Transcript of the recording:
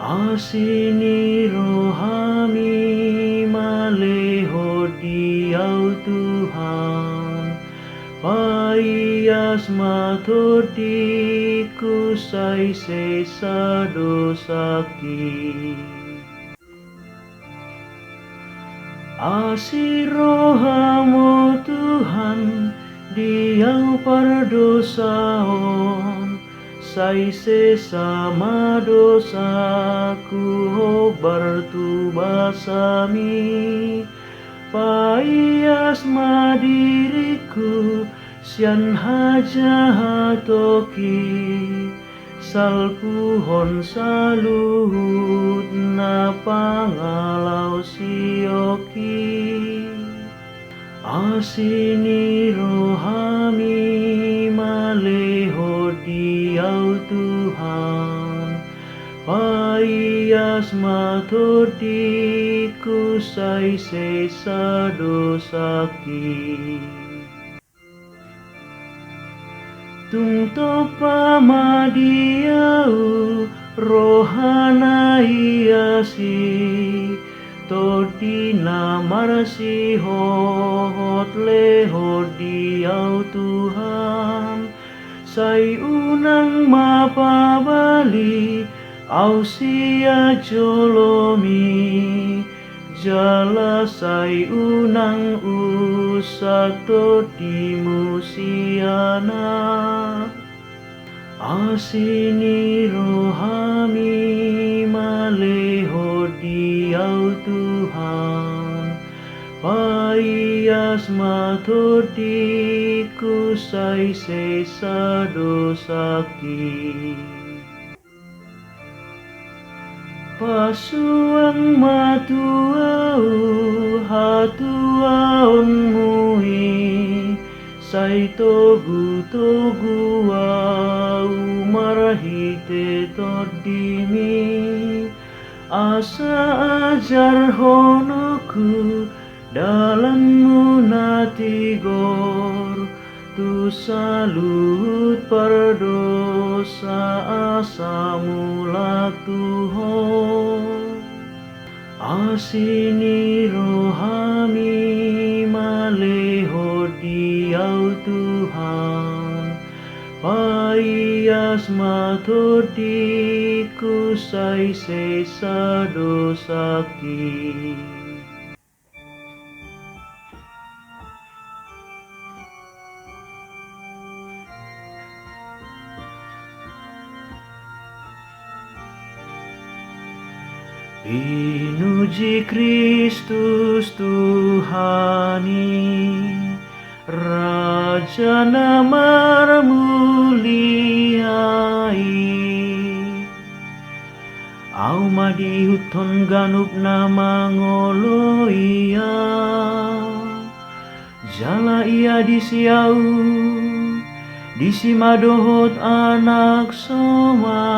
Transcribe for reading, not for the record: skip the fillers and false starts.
Asini rohami maleho diau Tuhan, paias matodi kusai sesa dosaki. Asirohamo Tuhan, diau pardosaon, sai sesama dosaku hobar tu basami, paias madiriku sian haja hatoki, salpuhon saluhut na pangalau sioki. Asini rohami maleho diau Tuhan, paias matodi kusai sesa dosaki. Tung topa madiau rohana iasi, todi namarsi hot leho diau Tuhan, sai unang mapabali au sia jolomi, jala sai unang usak todi musiana. Asini rohami maleho diau Tuhan, paias matodi kusai sesa dosaki. Pasuang matuau hatuaon mui, sai togu au marahite todimi, asa ajar honoku dalam munatigor, tu salut pardosa asa mulak Tuhan. Asini rohami maleho diau Tuhan, paias matodi kusai sesa dosaki. Pinuji Kristus Tuhani, Raja namar muliai, au madihuton ganup nama ngolo ia, jala ia disiau, disimadohot anak soma,